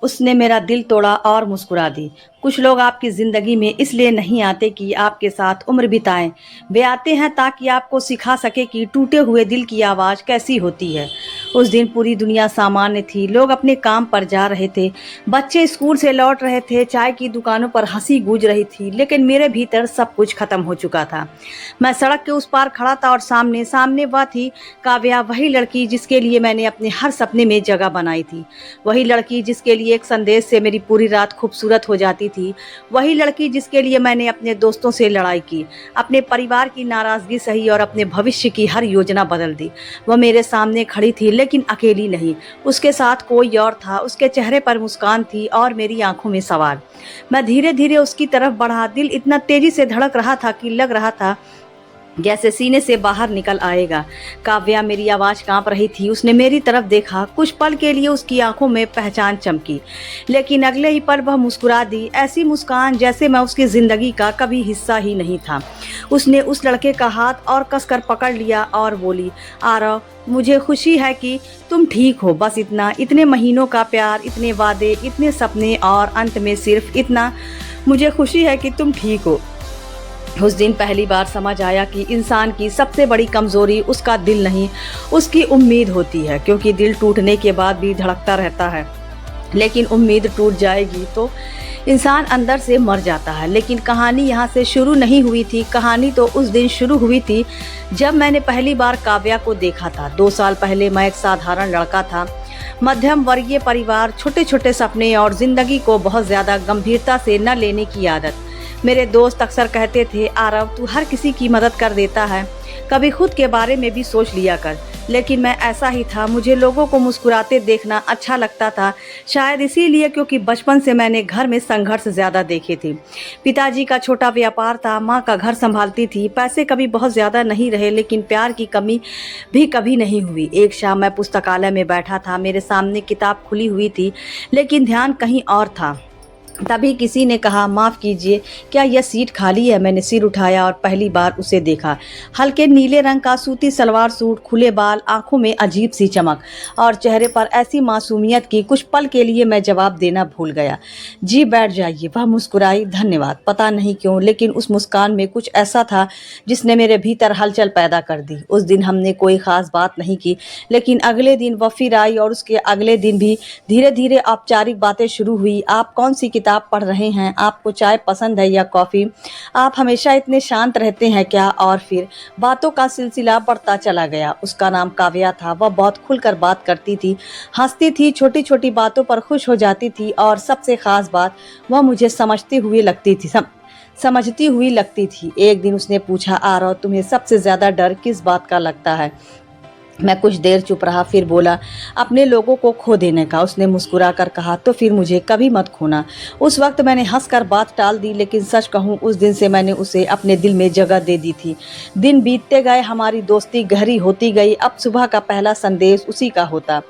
उसने मेरा दिल तोड़ा और मुस्कुरा दी। कुछ लोग आपकी ज़िंदगी में इसलिए नहीं आते कि आपके साथ उम्र बिताएं। वे आते हैं ताकि आपको सिखा सके कि टूटे हुए दिल की आवाज़ कैसी होती है। उस दिन पूरी दुनिया सामान्य थी। लोग अपने काम पर जा रहे थे, बच्चे स्कूल से लौट रहे थे, चाय की दुकानों पर हंसी गूंज रही थी, लेकिन मेरे भीतर सब कुछ खत्म हो चुका था। मैं सड़क के उस पार खड़ा था और सामने सामने वह थी, काव्या, वही लड़की जिसके लिए मैंने अपने हर सपने में जगह बनाई थी। वही लड़की जिसके लिए एक संदेश से मेरी पूरी रात खूबसूरत हो जाती थी। वही लड़की जिसके लिए मैंने अपने दोस्तों से लड़ाई की, अपने परिवार की नाराजगी सही और अपने भविष्य की हर योजना बदल दी। वह मेरे सामने खड़ी थी, लेकिन अकेली नहीं। उसके साथ कोई और था। उसके चेहरे पर मुस्कान थी और मेरी आंखों में सवाल। मैं धीरे धीरे उसकी तरफ बढ़ा। दिल इतना तेजी से धड़क रहा था कि लग रहा था जैसे सीने से बाहर निकल आएगा। काव्या, मेरी आवाज़ कांप रही थी। उसने मेरी तरफ देखा। कुछ पल के लिए उसकी आंखों में पहचान चमकी, लेकिन अगले ही पल वह मुस्कुरा दी, ऐसी मुस्कान जैसे मैं उसकी ज़िंदगी का कभी हिस्सा ही नहीं था। उसने उस लड़के का हाथ और कसकर पकड़ लिया और बोली, आरव, मुझे खुशी है कि तुम ठीक हो। बस इतना। इतने महीनों का प्यार, इतने वादे, इतने सपने, और अंत में सिर्फ इतना, मुझे खुशी है कि तुम ठीक हो। उस दिन पहली बार समझ आया कि इंसान की सबसे बड़ी कमज़ोरी उसका दिल नहीं, उसकी उम्मीद होती है। क्योंकि दिल टूटने के बाद भी धड़कता रहता है, लेकिन उम्मीद टूट जाएगी तो इंसान अंदर से मर जाता है। लेकिन कहानी यहाँ से शुरू नहीं हुई थी। कहानी तो उस दिन शुरू हुई थी जब मैंने पहली बार काव्या को देखा था। 2 साल पहले मैं एक साधारण लड़का था, मध्यम वर्गीय परिवार, छोटे छोटे सपने और ज़िंदगी को बहुत ज़्यादा गंभीरता से न लेने की आदत। मेरे दोस्त अक्सर कहते थे, आरव, तू हर किसी की मदद कर देता है, कभी खुद के बारे में भी सोच लिया कर। लेकिन मैं ऐसा ही था। मुझे लोगों को मुस्कुराते देखना अच्छा लगता था, शायद इसीलिए क्योंकि बचपन से मैंने घर में संघर्ष ज़्यादा देखे थे। पिताजी का छोटा व्यापार था, माँ का घर संभालती थी। पैसे कभी बहुत ज़्यादा नहीं रहे, लेकिन प्यार की कमी भी कभी नहीं हुई। एक शाम मैं पुस्तकालय में बैठा था, मेरे सामने किताब खुली हुई थी, लेकिन ध्यान कहीं और था। तभी किसी ने कहा, माफ़ कीजिए, क्या यह सीट खाली है? मैंने सिर उठाया और पहली बार उसे देखा। हल्के नीले रंग का सूती सलवार सूट, खुले बाल, आंखों में अजीब सी चमक और चेहरे पर ऐसी मासूमियत की कुछ पल के लिए मैं जवाब देना भूल गया। जी, बैठ जाइए। वह मुस्कुराई। धन्यवाद। पता नहीं क्यों, लेकिन उस मुस्कान में कुछ ऐसा था जिसने मेरे भीतर हलचल पैदा कर दी। उस दिन हमने कोई ख़ास बात नहीं की, लेकिन अगले दिन वह फिर आई और उसके अगले दिन भी धीरे धीरे औपचारिक बातें शुरू हुई। आप कौन सी किताब पढ़ रहे हैं? आपको चाय पसंद है या कॉफ़ी? आप हमेशा इतने शांत रहते हैं क्या? और फिर बातों का सिलसिला बढ़ता चला गया। उसका नाम काव्या था। वह बहुत खुलकर बात करती थी, हंसती थी, छोटी छोटी बातों पर खुश हो जाती थी, और सबसे खास बात, वह मुझे समझती हुई लगती थी। एक दिन उसने पूछा, आरव, तुम्हें सबसे ज़्यादा डर किस बात का लगता है? मैं कुछ देर चुप रहा, फिर बोला, अपने लोगों को खो देने का। उसने मुस्कुरा कर कहा, तो फिर मुझे कभी मत खोना। उस वक्त मैंने हंसकर बात टाल दी, लेकिन सच कहूँ, उस दिन से मैंने उसे अपने दिल में जगह दे दी थी। दिन बीतते गए, हमारी दोस्ती गहरी होती गई। अब सुबह का पहला संदेश उसी का होता,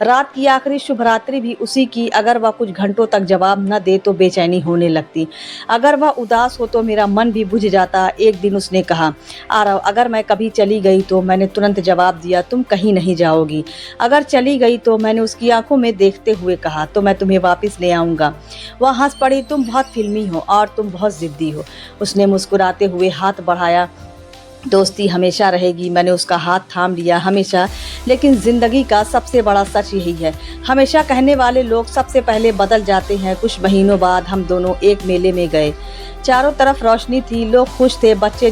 रात की आखिरी शुभरात्रि भी उसी की। अगर वह कुछ घंटों तक जवाब न दे तो बेचैनी होने लगती, अगर वह उदास हो तो मेरा मन भी बुझ जाता। एक दिन उसने कहा, आरव, अगर मैं कभी चली गई तो? मैंने तुरंत जवाब दिया, तुम कहीं नहीं जाओगी। अगर चली गई तो? मैंने उसकी आंखों में देखते हुए कहा, तो मैं तुम्हें वापस ले आऊँगा। वह हंस पड़ी, तुम बहुत फिल्मी हो और तुम बहुत ज़िद्दी हो। उसने मुस्कुराते हुए हाथ बढ़ाया, दोस्ती हमेशा रहेगी। मैंने उसका हाथ थाम लिया, हमेशा। लेकिन ज़िंदगी का सबसे बड़ा सच यही है, हमेशा कहने वाले लोग सबसे पहले बदल जाते हैं। कुछ महीनों बाद हम दोनों एक मेले में गए। चारों तरफ रोशनी थी, लोग खुश थे, बच्चे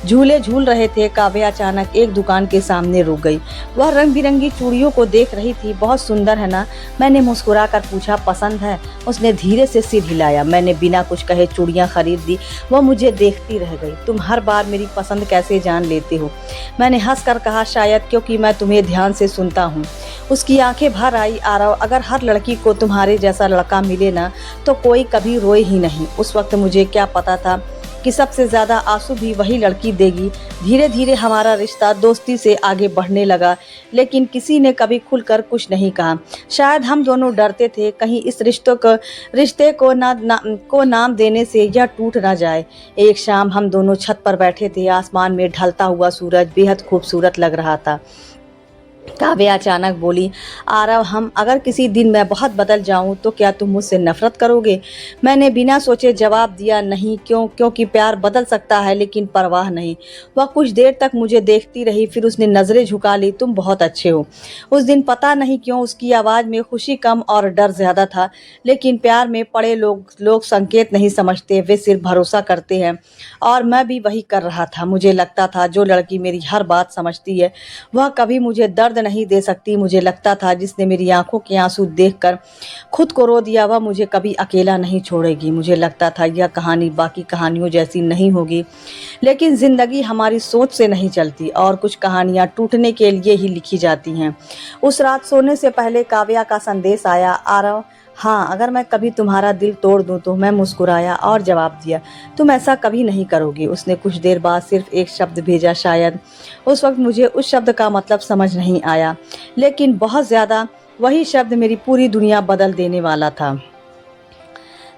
झूले झूल रहे थे। काव्या अचानक एक दुकान के सामने रुक गई। वह रंग बिरंगी चूड़ियों को देख रही थी। बहुत सुंदर है ना? मैंने मुस्कुरा कर पूछा, पसंद है? उसने धीरे से सिर हिलाया। मैंने बिना कुछ कहे चूड़ियाँ खरीद दी। वह मुझे देखती रह गई। तुम हर बार मेरी पसंद कैसे जान लेते हो? मैंने हंस कर कहा, शायद क्योंकि मैं तुम्हें ध्यान से सुनता हूँ। उसकी आंखें भर आई। आरव, अगर हर लड़की को तुम्हारे जैसा लड़का मिले ना, तो कोई कभी रोए ही नहीं। उस वक्त मुझे क्या पता था कि सबसे ज़्यादा आंसू भी वही लड़की देगी। धीरे धीरे हमारा रिश्ता दोस्ती से आगे बढ़ने लगा, लेकिन किसी ने कभी खुलकर कुछ नहीं कहा। शायद हम दोनों डरते थे, कहीं इस रिश्ते को नाम देने से यह टूट ना जाए। एक शाम हम दोनों छत पर बैठे थे। आसमान में ढलता हुआ सूरज बेहद खूबसूरत लग रहा था। काव्या अचानक बोली, आरव, हम अगर किसी दिन मैं बहुत बदल जाऊं तो क्या तुम मुझसे नफरत करोगे? मैंने बिना सोचे जवाब दिया, नहीं। क्यों? क्योंकि प्यार बदल सकता है लेकिन परवाह नहीं। वह कुछ देर तक मुझे देखती रही, फिर उसने नजरें झुका ली। तुम बहुत अच्छे हो। उस दिन पता नहीं क्यों उसकी आवाज में खुशी कम और डर ज्यादा था। लेकिन प्यार में पड़े लोग संकेत नहीं समझते, वे सिर्फ भरोसा करते हैं। और मैं भी वही कर रहा था। मुझे लगता था जो लड़की मेरी हर बात समझती है वह कभी मुझे दर्द नहीं दे सकती। मुझे लगता था जिसने मेरी आंखों के आंसू देखकर खुद को रो दिया वह मुझे कभी अकेला नहीं छोड़ेगी। मुझे लगता था यह कहानी बाकी कहानियों जैसी नहीं होगी। लेकिन जिंदगी हमारी सोच से नहीं चलती और कुछ कहानियां टूटने के लिए ही लिखी जाती हैं। उस रात सोने से पहले काव्या का संदेश आया, आरव, हाँ, अगर मैं कभी तुम्हारा दिल तोड़ दूं तो। मैं मुस्कुराया और जवाब दिया, तुम ऐसा कभी नहीं करोगी। उसने कुछ देर बाद सिर्फ एक शब्द भेजा, शायद। उस वक्त मुझे उस शब्द का मतलब समझ नहीं आया, लेकिन बहुत ज़्यादा वही शब्द मेरी पूरी दुनिया बदल देने वाला था।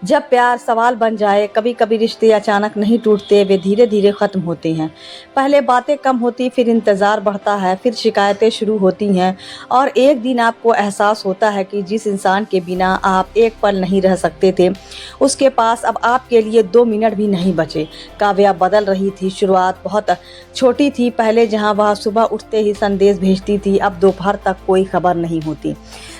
जब प्यार सवाल बन जाए, कभी कभी रिश्ते अचानक नहीं टूटते, वे धीरे धीरे ख़त्म होते हैं। पहले बातें कम होती, फिर इंतज़ार बढ़ता है, फिर शिकायतें शुरू होती हैं और एक दिन आपको एहसास होता है कि जिस इंसान के बिना आप एक पल नहीं रह सकते थे उसके पास अब आपके लिए 2 मिनट भी नहीं बचे। काव्या बदल रही थी। शुरुआत बहुत छोटी थी। पहले जहाँ वह सुबह उठते ही संदेश भेजती थी, अब दोपहर तक कोई खबर नहीं होती।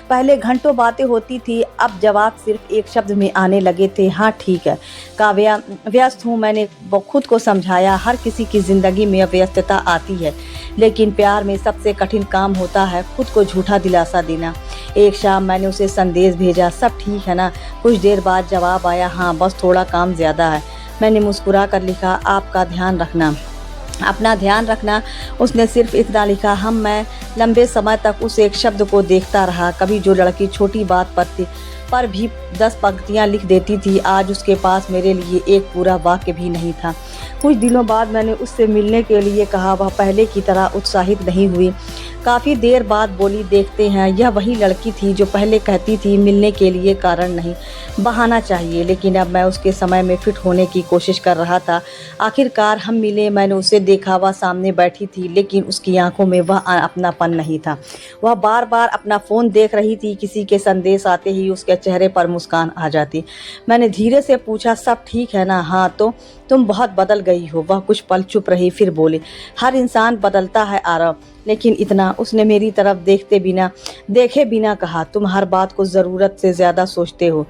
पहले घंटों बातें होती थी, अब जवाब सिर्फ एक शब्द में आने लगे थे, हाँ ठीक है काव्या, व्यस्त हूँ। मैंने खुद को समझाया, हर किसी की ज़िंदगी में व्यस्तता आती है, लेकिन प्यार में सबसे कठिन काम होता है खुद को झूठा दिलासा देना। एक शाम मैंने उसे संदेश भेजा, सब ठीक है ना? कुछ देर बाद जवाब आया, हाँ बस थोड़ा काम ज़्यादा है। मैंने मुस्कुरा कर लिखा, आपका ध्यान रखना, अपना ध्यान रखना। उसने सिर्फ इतना लिखा। मैं लंबे समय तक उस एक शब्द को देखता रहा। कभी जो लड़की छोटी बात पर भी 10 पंक्तियाँ लिख देती थी, आज उसके पास मेरे लिए एक पूरा वाक्य भी नहीं था। कुछ दिनों बाद मैंने उससे मिलने के लिए कहा। वह पहले की तरह उत्साहित नहीं हुई। काफ़ी देर बाद बोली, देखते हैं। यह वही लड़की थी जो पहले कहती थी मिलने के लिए कारण नहीं, बहाना चाहिए। लेकिन अब मैं उसके समय में फिट होने की कोशिश कर रहा था। आखिरकार हम मिले। मैंने उसे देखा, वह सामने बैठी थी, लेकिन उसकी आंखों में वह अपनापन नहीं था। वह बार बार अपना फ़ोन देख रही थी। किसी के संदेश आते ही उसके चेहरे पर मुस्कान आ जाती। मैंने धीरे से पूछा, सब ठीक है ना? हाँ, तो तुम बहुत बदल गई हो। वह कुछ पल चुप रही, फिर बोली, हर इंसान बदलता है आरव, लेकिन इतना। उसने मेरी तरफ देखे बिना कहा, तुम हर बात को ज़रूरत से ज़्यादा सोचते हो।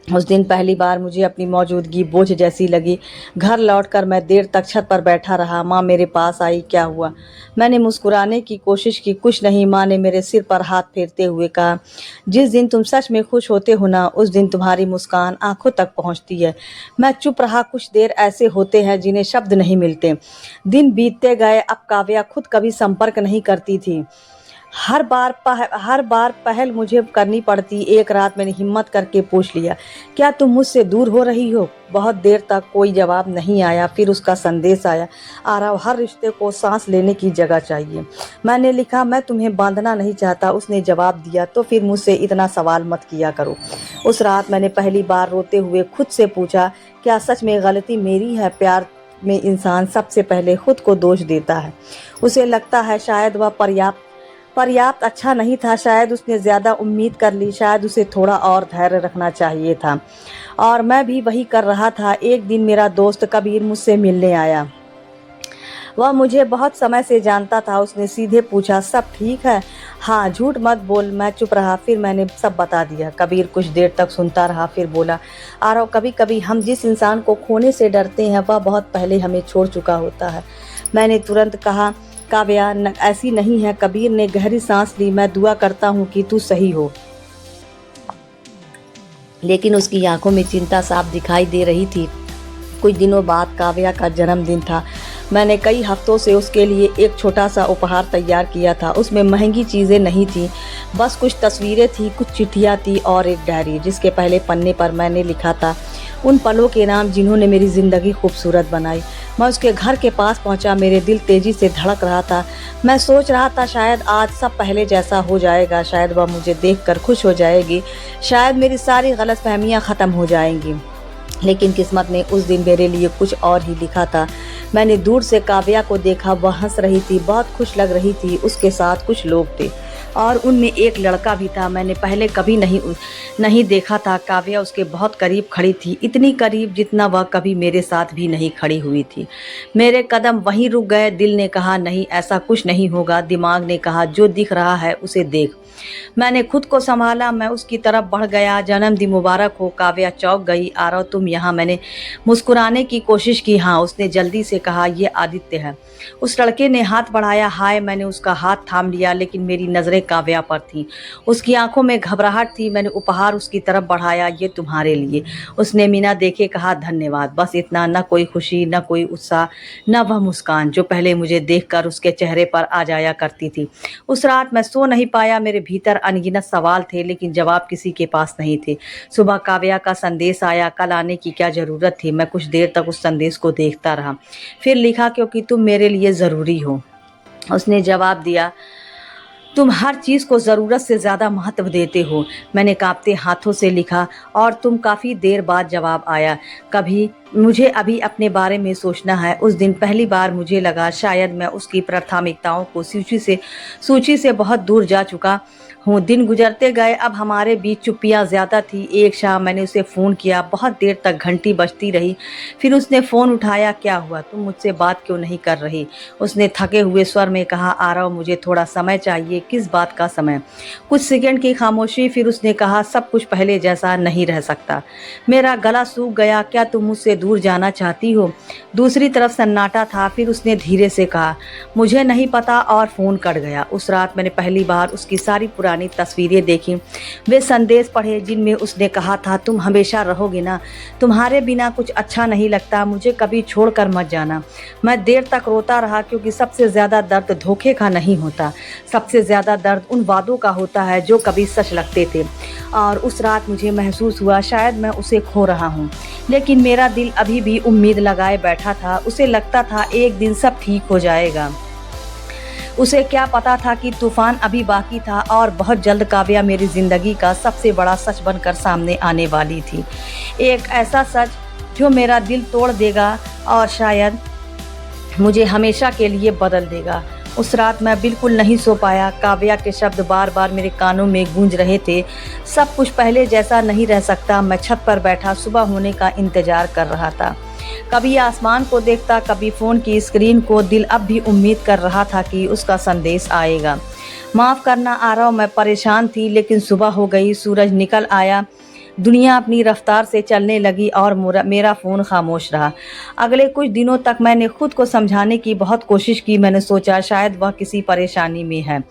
उस दिन पहली बार मुझे अपनी मौजूदगी बोझ जैसी लगी। घर लौटकर मैं देर तक छत पर बैठा रहा। माँ मेरे पास आई, क्या हुआ? मैंने मुस्कुराने की कोशिश की, कुछ नहीं। माँ ने मेरे सिर पर हाथ फेरते हुए कहा, जिस दिन तुम सच में खुश होते हो ना, उस दिन तुम्हारी मुस्कान आंखों तक पहुँचती है। मैं चुप रहा। कुछ देर ऐसे होते हैं जिन्हें शब्द नहीं मिलते। दिन बीतते गए। अब काव्या खुद कभी संपर्क नहीं करती थी। हर बार पहल मुझे करनी पड़ती। एक रात मैंने हिम्मत करके पूछ लिया, क्या तुम मुझसे दूर हो रही हो? बहुत देर तक कोई जवाब नहीं आया। फिर उसका संदेश आया, आरव, हर रिश्ते को सांस लेने की जगह चाहिए। मैंने लिखा, मैं तुम्हें बांधना नहीं चाहता। उसने जवाब दिया, तो फिर मुझसे इतना सवाल मत किया करो। उस रात मैंने पहली बार रोते हुए खुद से पूछा, क्या सच में गलती मेरी है? प्यार में इंसान सबसे पहले खुद को दोष देता है। उसे लगता है शायद वह पर्याप्त अच्छा नहीं था, शायद उसने ज़्यादा उम्मीद कर ली, शायद उसे थोड़ा और धैर्य रखना चाहिए था। और मैं भी वही कर रहा था। एक दिन मेरा दोस्त कबीर मुझसे मिलने आया। वह मुझे बहुत समय से जानता था। उसने सीधे पूछा, सब ठीक है? हाँ, झूठ मत बोल। मैं चुप रहा। फिर मैंने सब बता दिया। कबीर कुछ देर तक सुनता रहा, फिर बोला, आरव, कभी कभी हम जिस इंसान को खोने से डरते हैं वह बहुत पहले हमें छोड़ चुका होता है। मैंने तुरंत कहा, काव्या, ऐसी नहीं है। कबीर ने गहरी सांस ली। मैं दुआ करता हूँ कि तू सही हो। लेकिन उसकी आंखों में चिंता साफ दिखाई दे रही थी। कुछ दिनों बाद काव्या का जन्मदिन था। मैंने कई हफ्तों से उसके लिए एक छोटा सा उपहार तैयार किया था। उसमें महंगी चीज़ें नहीं थी, बस कुछ तस्वीरें थी, कुछ चिट्ठियाँ थी और एक डायरी, जिसके पहले पन्ने पर मैंने लिखा था उन पलों के नाम जिन्होंने मेरी ज़िंदगी खूबसूरत बनाई। मैं उसके घर के पास पहुंचा। मेरे दिल तेज़ी से धड़क रहा था। मैं सोच रहा था शायद आज सब पहले जैसा हो जाएगा, शायद वह मुझे देखकर खुश हो जाएगी, शायद मेरी सारी गलतफहमियां ख़त्म हो जाएंगी। लेकिन किस्मत ने उस दिन मेरे लिए कुछ और ही लिखा था। मैंने दूर से काव्या को देखा, वह हंस रही थी, बहुत खुश लग रही थी। उसके साथ कुछ लोग थे और उनमें एक लड़का भी था। मैंने पहले कभी नहीं देखा था। काव्या उसके बहुत करीब खड़ी थी, इतनी करीब जितना वह कभी मेरे साथ भी नहीं खड़ी हुई थी। मेरे कदम वहीं रुक गए। दिल ने कहा नहीं, ऐसा कुछ नहीं होगा। दिमाग ने कहा जो दिख रहा है उसे देख। मैंने खुद को संभाला, मैं उसकी तरफ बढ़ गया। जन्मदिन मुबारक हो। काव्या चौंक गई। आरव तुम यहाँ? मैंने मुस्कुराने की कोशिश की। हाँ, उसने जल्दी से कहा, ये आदित्य है। उस लड़के ने हाथ बढ़ाया। हाय। मैंने उसका हाथ थाम लिया, लेकिन मेरी नजरें काव्या पर थीं। उसकी आंखों में घबराहट थी। मैंने उपहार उसकी तरफ बढ़ाया, ये तुम्हारे लिए। उसने बिना देखे कहा धन्यवाद, बस इतना। न कोई खुशी, न कोई उत्साह, न वह मुस्कान जो पहले मुझे देखकर उसके चेहरे पर आ जाया करती थी। उस रात मैं सो नहीं पाया। मेरे भीतर अनगिनत सवाल थे, लेकिन जवाब किसी के पास नहीं थे। सुबह काव्या का संदेश आया। कल आने की क्या जरूरत थी? मैं कुछ देर तक उस संदेश को देखता रहा। फिर लिखा, क्योंकि तुम मेरे लिए ज़रूरी हो। उसने जवाब दिया, तुम हर चीज़ को ज़रूरत से ज़्यादा महत्व देते हो। मैंने कांपते हाथों से लिखा, और तुम। काफ़ी देर बाद जवाब आया, कभी मुझे अभी अपने बारे में सोचना है। उस दिन पहली बार मुझे लगा शायद मैं उसकी प्राथमिकताओं को सूची से बहुत दूर जा चुका हूँ। दिन गुजरते गए, अब हमारे बीच चुप्पियाँ ज़्यादा थी। एक शाम मैंने उसे फ़ोन किया, बहुत देर तक घंटी बजती रही। फिर उसने फ़ोन उठाया। क्या हुआ? तुम मुझसे बात क्यों नहीं कर रही? उसने थके हुए स्वर में कहा, आरव मुझे थोड़ा समय चाहिए। किस बात का समय? कुछ सेकंड की खामोशी, फिर उसने कहा, सब कुछ पहले जैसा नहीं रह सकता। मेरा गला सूख गया। क्या तुम मुझसे दूर जाना चाहती हो? दूसरी तरफ सन्नाटा था। फिर उसने धीरे से कहा, मुझे नहीं पता, और फ़ोन कट गया। उस रात मैंने पहली बार उसकी सारी पुरानी तस्वीरें देखी। वे संदेश पढ़े जिनमें उसने कहा था, तुम हमेशा रहोगे ना? तुम्हारे बिना कुछ अच्छा नहीं लगता। मुझे कभी छोड़कर मत जाना। मैं देर तक रोता रहा, क्योंकि सबसे ज़्यादा दर्द धोखे का नहीं होता। सबसे ज़्यादा दर्द उन वादों का होता है जो कभी सच लगते थे। और उस रात मुझे महसूस हुआ शायद मैं उसे खो रहा हूँ, लेकिन मेरा दिल अभी भी उम्मीद लगाए बैठा था। उसे लगता था एक दिन सब ठीक हो जाएगा। उसे क्या पता था कि तूफान अभी बाकी था, और बहुत जल्द काव्या मेरी ज़िंदगी का सबसे बड़ा सच बनकर सामने आने वाली थी। एक ऐसा सच जो मेरा दिल तोड़ देगा और शायद मुझे हमेशा के लिए बदल देगा। उस रात मैं बिल्कुल नहीं सो पाया। काव्या के शब्द बार बार मेरे कानों में गूंज रहे थे। सब कुछ पहले जैसा नहीं रह सकता। मैं छत पर बैठा सुबह होने का इंतजार कर रहा था। कभी आसमान को देखता, कभी फ़ोन की स्क्रीन को। दिल अब भी उम्मीद कर रहा था कि उसका संदेश आएगा। माफ़ करना आरव, मैं परेशान थी, लेकिन सुबह हो गई, सूरज निकल आया, दुनिया अपनी रफ्तार से चलने लगी, और मेरा फ़ोन खामोश रहा। अगले कुछ दिनों तक मैंने खुद को समझाने की बहुत कोशिश की। मैंने सोचा शायद वह किसी परेशानी में है,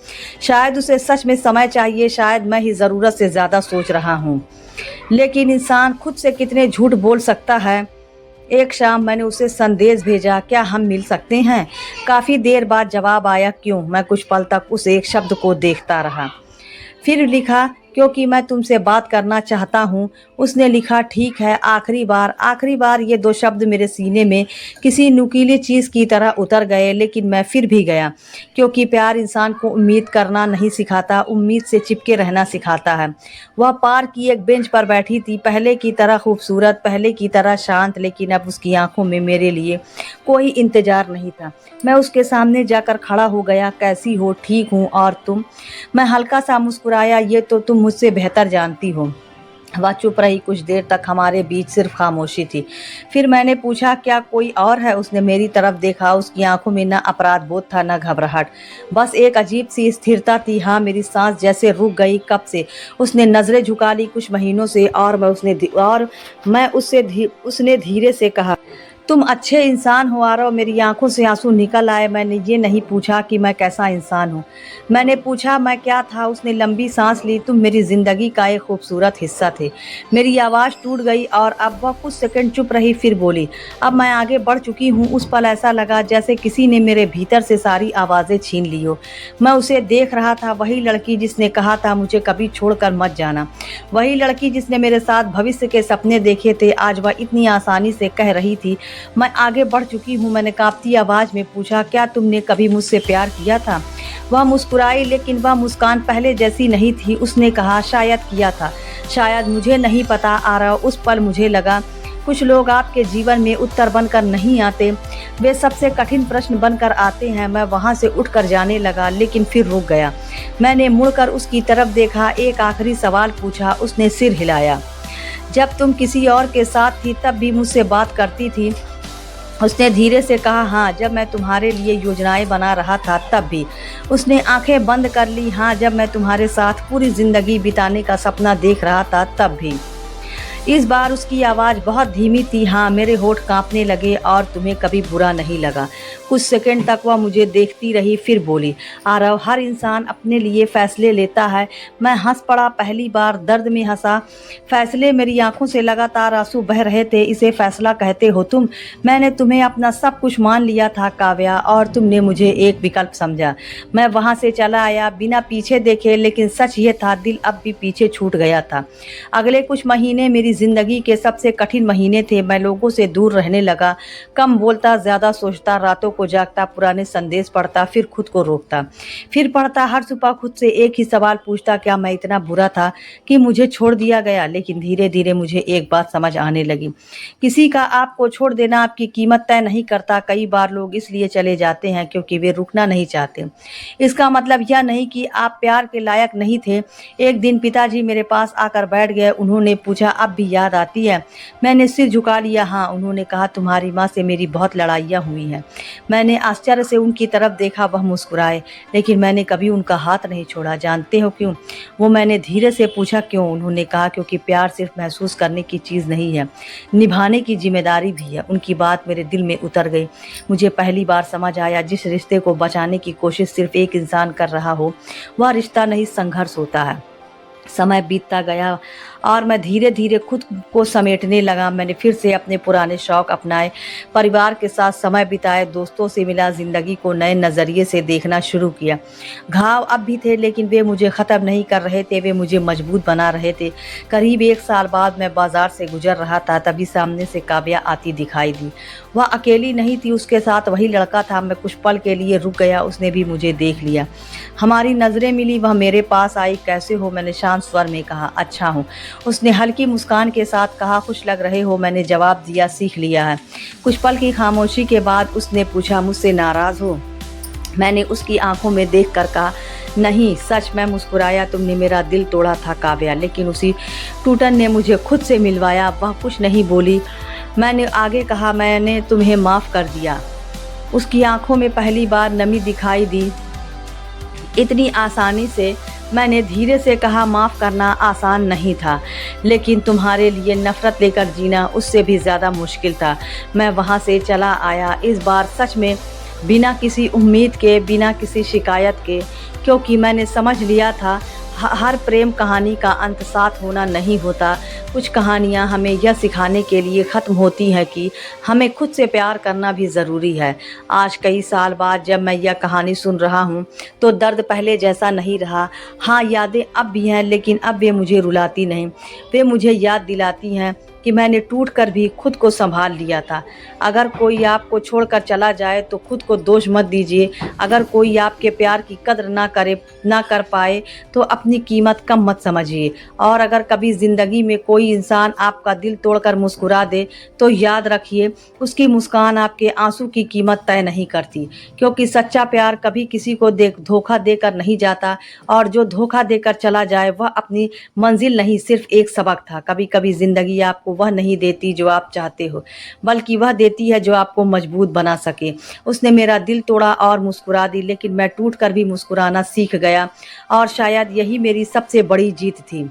शायद उसे सच में समय चाहिए, शायद मैं ही ज़रूरत से ज़्यादा सोच रहा हूँ। लेकिन इंसान खुद से कितने झूठ बोल सकता है। एक शाम मैंने उसे संदेश भेजा, क्या हम मिल सकते हैं? काफ़ी देर बाद जवाब आया, क्यों? मैं कुछ पल तक उस एक शब्द को देखता रहा। फिर लिखा, क्योंकि मैं तुमसे बात करना चाहता हूँ। उसने लिखा, ठीक है, आखिरी बार। आखिरी बार ये दो शब्द मेरे सीने में किसी नुकीली चीज़ की तरह उतर गए, लेकिन मैं फिर भी गया, क्योंकि प्यार इंसान को उम्मीद करना नहीं सिखाता, उम्मीद से चिपके रहना सिखाता है। वह पार्क की एक बेंच पर बैठी थी, पहले की तरह खूबसूरत, पहले की तरह शांत, लेकिन अब उसकी आंखों में मेरे लिए कोई इंतजार नहीं था। मैं उसके सामने जाकर खड़ा हो गया। कैसी हो? ठीक हूँ, और तुम? मैं हल्का सा मुस्कुराया, ये तो तुम मुझसे बेहतर जानती हो। वह चुप रही। कुछ देर तक हमारे बीच सिर्फ खामोशी थी। फिर मैंने पूछा, क्या कोई और है? उसने मेरी तरफ देखा। उसकी आंखों में न अपराध बोध था, न घबराहट, बस एक अजीब सी स्थिरता थी। हाँ, मेरी सांस जैसे रुक गई। कब से? उसने नजरें झुका ली। कुछ महीनों से। उसने धीरे से कहा, तुम अच्छे इंसान हो आरव। मेरी आंखों से आंसू निकल आए। मैंने ये नहीं पूछा कि मैं कैसा इंसान हूँ, मैंने पूछा मैं क्या था। उसने लंबी सांस ली। तुम मेरी ज़िंदगी का एक खूबसूरत हिस्सा थे। मेरी आवाज़ टूट गई, और अब वह कुछ सेकंड चुप रही, फिर बोली, अब मैं आगे बढ़ चुकी हूँ। उस पल ऐसा लगा जैसे किसी ने मेरे भीतर से सारी आवाज़ें छीन ली हो। मैं उसे देख रहा था, वही लड़की जिसने कहा था मुझे कभी छोड़कर मत जाना, वही लड़की जिसने मेरे साथ भविष्य के सपने देखे थे। आज वह इतनी आसानी से कह रही थी, मैं आगे बढ़ चुकी हूँ। मैंने कांपती आवाज़ में पूछा, क्या तुमने कभी मुझसे प्यार किया था? वह मुस्कुराई, लेकिन वह मुस्कान पहले जैसी नहीं थी। उसने कहा, शायद किया था, शायद, मुझे नहीं पता आरव। उस पल मुझे लगा कुछ लोग आपके जीवन में उत्तर बनकर नहीं आते, वे सबसे कठिन प्रश्न बनकर आते हैं। मैं वहाँ से उठकर जाने लगा, लेकिन फिर रुक गया। मैंने मुड़कर उसकी तरफ देखा, एक आखिरी सवाल पूछा। उसने सिर हिलाया। जब तुम किसी और के साथ थी तब भी मुझसे बात करती थी? उसने धीरे से कहा, हाँ, जब मैं तुम्हारे लिए योजनाएं बना रहा था तब भी। उसने आंखें बंद कर ली। हाँ, जब मैं तुम्हारे साथ पूरी जिंदगी बिताने का सपना देख रहा था तब भी। इस बार उसकी आवाज़ बहुत धीमी थी। हाँ, मेरे होंठ कांपने लगे। और तुम्हें कभी बुरा नहीं लगा? कुछ सेकंड तक वह मुझे देखती रही, फिर बोली, आरव, हर इंसान अपने लिए फैसले लेता है। मैं हंस पड़ा, पहली बार दर्द में हंसा। फैसले? मेरी आंखों से लगातार आंसू बह रहे थे। इसे फैसला कहते हो तुम? मैंने तुम्हें अपना सब कुछ मान लिया था काव्या, और तुमने मुझे एक विकल्प समझा। मैं वहाँ से चला आया बिना पीछे देखे, लेकिन सच ये था, दिल अब भी पीछे छूट गया था। अगले कुछ महीने मेरी जिंदगी के सबसे कठिन महीने थे। मैं लोगों से दूर रहने लगा, कम बोलता, ज्यादा सोचता, रातों को जागता, पुराने संदेश पढ़ता, फिर खुद को रोकता, फिर पढ़ता। हर सुबह खुद से एक ही सवाल पूछता, क्या मैं इतना बुरा था कि मुझे छोड़ दिया गया? लेकिन धीरे धीरे मुझे एक बात समझ आने लगी, किसी का आपको छोड़ देना आपकी कीमत तय नहीं करता। कई बार लोग इसलिए चले जाते हैं क्योंकि वे रुकना नहीं चाहते। इसका मतलब यह नहीं कि आप प्यार के लायक नहीं थे। एक दिन पिताजी मेरे पास आकर बैठ गए। उन्होंने पूछा, अब भी याद आती है? मैंने सिर झुका लिया। हाँ। उन्होंने कहा, तुम्हारी माँ से मेरी बहुत लड़ाइयाँ हुई हैं। मैंने आश्चर्य से उनकी तरफ देखा। वह मुस्कुराए, लेकिन मैंने कभी उनका हाथ नहीं छोड़ा। जानते हो क्यों? वो मैंने धीरे से पूछा। क्यों? उन्होंने कहा, क्योंकि प्यार सिर्फ महसूस करने की चीज़ नहीं है, निभाने की जिम्मेदारी भी है। उनकी बात मेरे दिल में उतर गई। मुझे पहली बार समझ आया, जिस रिश्ते को बचाने की कोशिश सिर्फ एक इंसान कर रहा हो, वह रिश्ता नहीं, संघर्ष होता है। समय बीतता गया और मैं धीरे धीरे खुद को समेटने लगा। मैंने फिर से अपने पुराने शौक अपनाए, परिवार के साथ समय बिताए, दोस्तों से मिला, जिंदगी को नए नज़रिए से देखना शुरू किया। घाव अब भी थे, लेकिन वे मुझे ख़त्म नहीं कर रहे थे, वे मुझे मजबूत बना रहे थे। करीब 1 साल बाद मैं बाजार से गुजर रहा था, तभी सामने से काव्या आती दिखाई दी। वह अकेली नहीं थी, उसके साथ वही लड़का था। मैं कुछ पल के लिए रुक गया, उसने भी मुझे देख लिया। हमारी नज़रें मिली। वह मेरे पास आई। कैसे हो? मैंने शांत स्वर में कहा। अच्छा हूँ। उसने हल्की मुस्कान के साथ कहा। खुश लग रहे हो? मैंने जवाब दिया। सीख लिया है। कुछ पल की खामोशी के बाद उसने पूछा, मुझसे नाराज़ हो? मैंने उसकी आंखों में देखकर कहा, नहीं। सच? मैं मुस्कुराया। तुमने मेरा दिल तोड़ा था काव्या, लेकिन उसी टूटन ने मुझे खुद से मिलवाया। वह कुछ नहीं बोली। मैंने आगे कहा, मैंने तुम्हें माफ़ कर दिया। उसकी आंखों में पहली बार नमी दिखाई दी, इतनी आसानी से। मैंने धीरे से कहा, माफ़ करना आसान नहीं था, लेकिन तुम्हारे लिए नफ़रत लेकर जीना उससे भी ज़्यादा मुश्किल था। मैं वहाँ से चला आया, इस बार सच में बिना किसी उम्मीद के, बिना किसी शिकायत के, क्योंकि मैंने समझ लिया था हर प्रेम कहानी का अंत साथ होना नहीं होता। कुछ कहानियाँ हमें यह सिखाने के लिए ख़त्म होती हैं कि हमें खुद से प्यार करना भी ज़रूरी है। आज कई साल बाद जब मैं यह कहानी सुन रहा हूँ तो दर्द पहले जैसा नहीं रहा। हाँ, यादें अब भी हैं, लेकिन अब वे मुझे रुलाती नहीं। वे मुझे याद दिलाती हैं कि मैंने टूटकर भी खुद को संभाल लिया था। अगर कोई आपको छोड़कर चला जाए तो खुद को दोष मत दीजिए। अगर कोई आपके प्यार की कद्र ना कर पाए तो अपनी कीमत कम मत समझिए। और अगर कभी ज़िंदगी में कोई इंसान आपका दिल तोड़कर मुस्कुरा दे तो याद रखिए, उसकी मुस्कान आपके आंसू की कीमत तय नहीं करती, क्योंकि सच्चा प्यार कभी किसी को धोखा देकर नहीं जाता, और जो धोखा देकर चला जाए वह अपनी मंजिल नहीं, सिर्फ एक सबक था। कभी कभी ज़िंदगी आपको वह नहीं देती जो आप चाहते हो, बल्कि वह देती है जो आपको मजबूत बना सके। उसने मेरा दिल तोड़ा और मुस्कुरा दी, लेकिन मैं टूट कर भी मुस्कुराना सीख गया, और शायद यही मेरी सबसे बड़ी जीत थी।